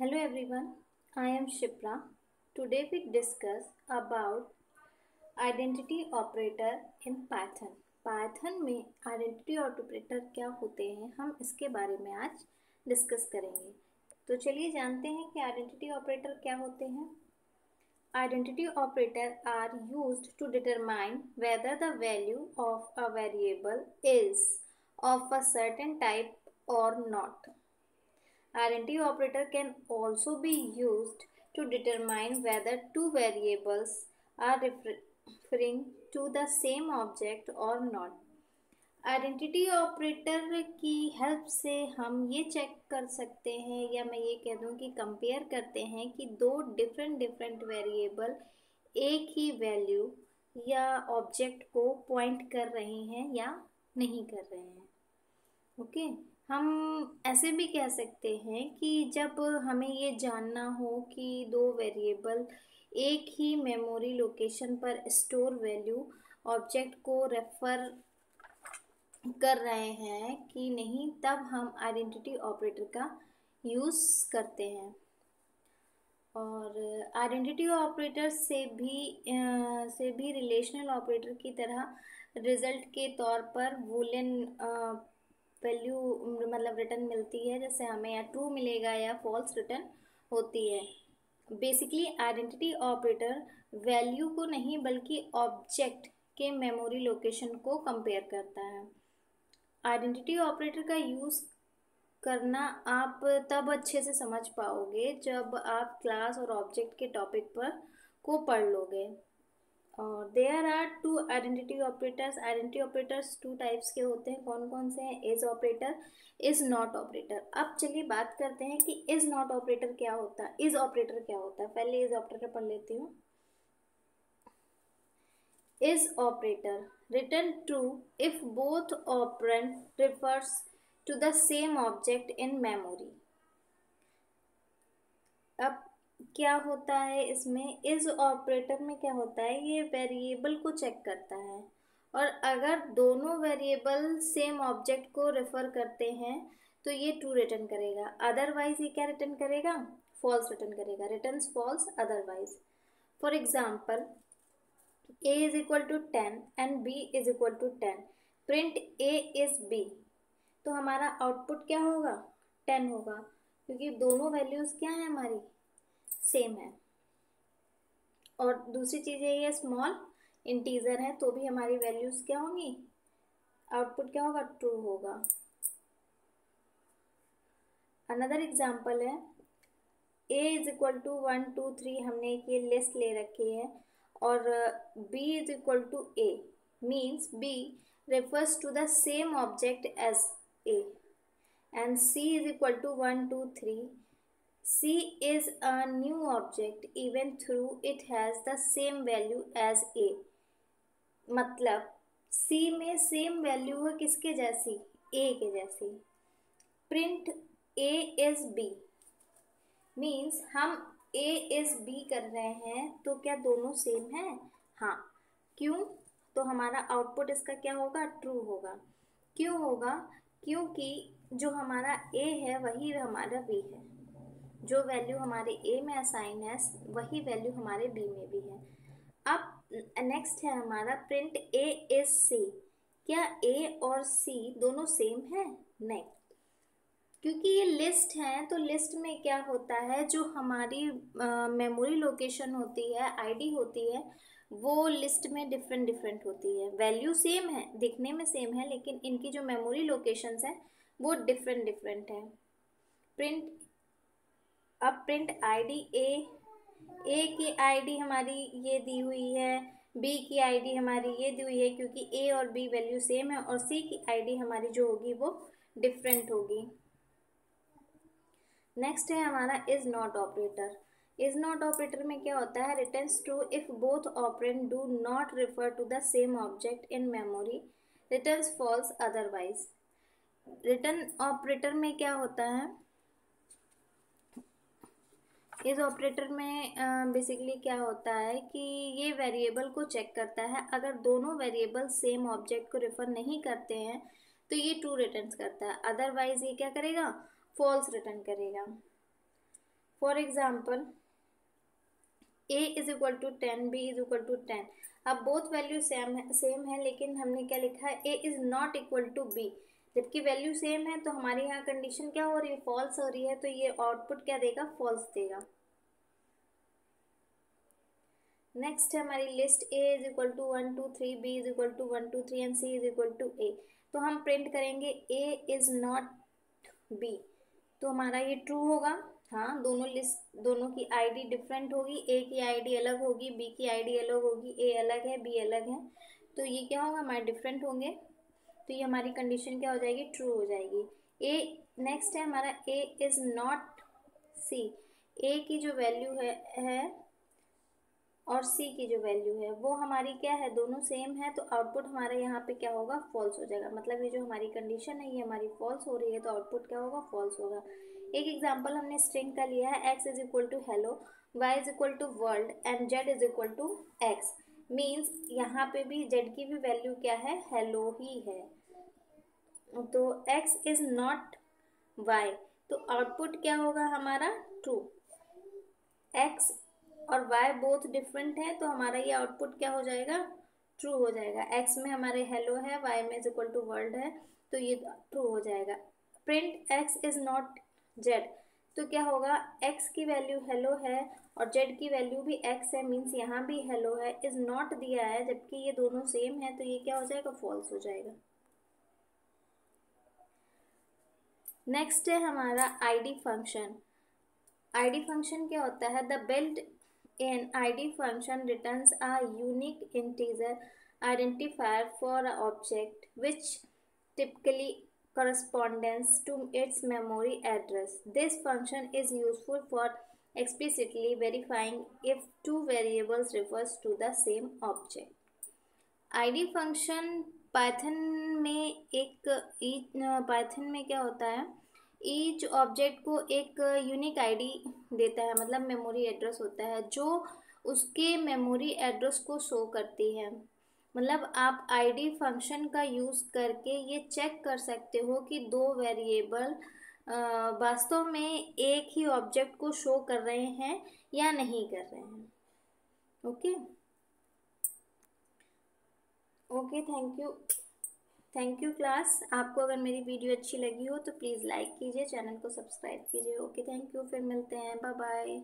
Hello everyone, I am Shipra. Today we discuss about identity operator in Python. Python में identity operator क्या होते हैं, हम इसके बारे में आज डिस्कस करेंगे। तो चलिए जानते हैं कि identity operator क्या होते हैं। Identity operator are used to determine whether the value of a variable is of a certain type or not. Identity operator can also be used to determine whether two variables are referring to the same object or not. Identity operator की help से हम ये check कर सकते हैं, या मैं ये कह दूं कि कंपेयर करते हैं कि दो डिफरेंट वेरिएबल एक ही वैल्यू या ऑब्जेक्ट को पॉइंट कर रहे हैं या नहीं कर रहे हैं। ओके, हम ऐसे भी कह सकते हैं कि जब हमें ये जानना हो कि दो वेरिएबल एक ही मेमोरी लोकेशन पर स्टोर वैल्यू ऑब्जेक्ट को रेफर कर रहे हैं कि नहीं, तब हम आइडेंटिटी ऑपरेटर का यूज़ करते हैं। और आइडेंटिटी ऑपरेटर से भी रिलेशनल ऑपरेटर की तरह रिजल्ट के तौर पर वूलियन वैल्यू मतलब रिटर्न मिलती है, जैसे हमें या ट्रू मिलेगा या फॉल्स रिटर्न होती है। बेसिकली आइडेंटिटी ऑपरेटर वैल्यू को नहीं बल्कि ऑब्जेक्ट के मेमोरी लोकेशन को कंपेयर करता है। आइडेंटिटी ऑपरेटर का यूज़ करना आप तब अच्छे से समझ पाओगे जब आप क्लास और ऑब्जेक्ट के टॉपिक पर को पढ़ लोगे। और there are two identity operators. Identity operators two types के होते हैं। कौन कौन से हैं? Is operator, is not operator. अब चलिए बात करते हैं कि इज नॉट ऑपरेटर क्या होता है, इज ऑपरेटर क्या होता है। पहले इज ऑपरेटर पढ़ लेती हूँ। Is operator return true if both operand refers to the same object in memory। अब क्या होता है इसमें, इस ऑपरेटर में क्या होता है, ये वेरिएबल को चेक करता है और अगर दोनों वेरिएबल सेम ऑब्जेक्ट को रेफर करते हैं तो ये ट्रू रिटर्न करेगा, अदरवाइज ये क्या रिटर्न करेगा, फॉल्स रिटर्न करेगा। Returns false otherwise. For example a is equal to 10 and b is equal to 10, print a is b, तो हमारा आउटपुट क्या होगा, 10 होगा, क्योंकि दोनों वैल्यूज क्या है, हमारी सेम है। और दूसरी चीज़ ये स्मॉल इंटीजर है तो भी हमारी वैल्यूज क्या होंगी, आउटपुट क्या होगा, ट्रू होगा। अनदर एग्जाम्पल है a इज इक्वल टू 1 2 3, हमने एक ये लिस्ट ले रखी है और b is equal to a means b refers to the same object as a, and c is equal to 1 2 3, c is a new object even though it has the same value as a। मतलब c में same value है किसके जैसी, a के जैसी। Print a is b means हम a is b कर रहे हैं तो क्या दोनों सेम है, हाँ। क्यों, तो हमारा आउटपुट इसका क्या होगा, ट्रू होगा। क्यों होगा, क्योंकि जो हमारा a है वही हमारा b है, जो वैल्यू हमारे a में असाइन है वही वैल्यू हमारे b में भी है। अब नेक्स्ट है हमारा प्रिंट a is c। क्या a और c दोनों सेम है, नहीं, क्योंकि ये लिस्ट है तो लिस्ट में क्या होता है, जो हमारी मेमोरी लोकेशन होती है, आईडी होती है, वो लिस्ट में डिफरेंट होती है। वैल्यू सेम है, दिखने में सेम है, लेकिन इनकी जो मेमोरी लोकेशंस हैं वो डिफरेंट है। प्रिंट, अब प्रिंट आईडी ए की आईडी हमारी ये दी हुई है, बी की आईडी हमारी ये दी हुई है, क्योंकि ए और बी वैल्यू सेम है, और सी की आईडी हमारी जो होगी वो डिफरेंट होगी। नेक्स्ट है हमारा is not operator. Is not operator में क्या होता है, returns true if both operand do not refer to the same object in memory, returns false otherwise. Return operator में क्या होता है, इस ऑपरेटर में बेसिकली क्या होता है कि ये वेरिएबल को चेक करता है, अगर दोनों वेरिएबल सेम ऑब्जेक्ट को रेफर नहीं करते हैं तो ये ट्रू रिटर्न करता है, अदरवाइज ये क्या करेगा, फॉल्स रिटर्न करेगा। For example a is equal to 10, b is equal to 10। अब बोथ वैल्यू सेम है लेकिन हमने क्या लिखा है, a is not equal to b। जबकि वैल्यू सेम है तो हमारे यहाँ कंडीशन क्या हो रही है, फॉल्स हो रही है, तो ये आउटपुट क्या देगा, फॉल्स देगा। नेक्स्ट है हमारी list, a is equal to 1 2 3, b is equal to 1 2 3 and c is equal to a। तो हम प्रिंट करेंगे a इज नॉट b, तो हमारा ये ट्रू होगा। हाँ, दोनों की आईडी डिफरेंट होगी, a की आईडी अलग होगी, b की आईडी अलग होगी, a अलग है, b अलग है, तो ये क्या होगा, हमारे डिफरेंट होंगे, तो ये हमारी कंडीशन क्या हो जाएगी, ट्रू हो जाएगी। a नेक्स्ट है हमारा a is not c। a की जो वैल्यू है और c की जो वैल्यू है वो हमारी क्या है, दोनों सेम है, तो आउटपुट हमारा यहाँ पे क्या होगा, फॉल्स हो जाएगा। मतलब ये जो हमारी कंडीशन है ये हमारी फॉल्स हो रही है, तो आउटपुट क्या होगा, फॉल्स होगा। एक एग्जांपल हमने स्ट्रिंग का लिया है, x is equal to hello, y is equal to world and z is equal to x। Means यहाँ पे भी z की भी वैल्यू क्या है, हेलो ही है, तो x इज नॉट y, तो आउटपुट क्या होगा हमारा, ट्रू। x और y बोथ डिफरेंट है, तो हमारा ये आउटपुट क्या हो जाएगा, ट्रू हो जाएगा। x में हमारे हेलो है, y में इज इक्वल टू वर्ल्ड है, तो ये ट्रू हो जाएगा। Print x is not z, तो क्या होगा, x की वैल्यू हेलो है और z की वैल्यू भी x है, मीन्स यहाँ भी हेलो है, इज नॉट दिया है, जबकि ये दोनों सेम है, तो ये क्या हो जाएगा, फॉल्स हो जाएगा। नेक्स्ट है हमारा आईडी फंक्शन। आईडी फंक्शन क्या होता है, the built in ID function returns a unique integer identifier for a object which typically corresponds to its memory address. This function is useful for explicitly verifying if two variables refers to the same object. id function Python में Python में क्या होता है, each object को एक unique ID देता है, मतलब मेमोरी एड्रेस होता है जो उसके मेमोरी एड्रेस को शो करती है। मतलब आप आईडी फंक्शन का यूज़ करके ये चेक कर सकते हो कि दो वेरिएबल वास्तव में एक ही ऑब्जेक्ट को शो कर रहे हैं या नहीं कर रहे हैं। Okay okay, thank you class. आपको अगर मेरी वीडियो अच्छी लगी हो तो प्लीज़ लाइक कीजिए, चैनल को सब्सक्राइब कीजिए। ओके, थैंक यू, फिर मिलते हैं, बाय बाय।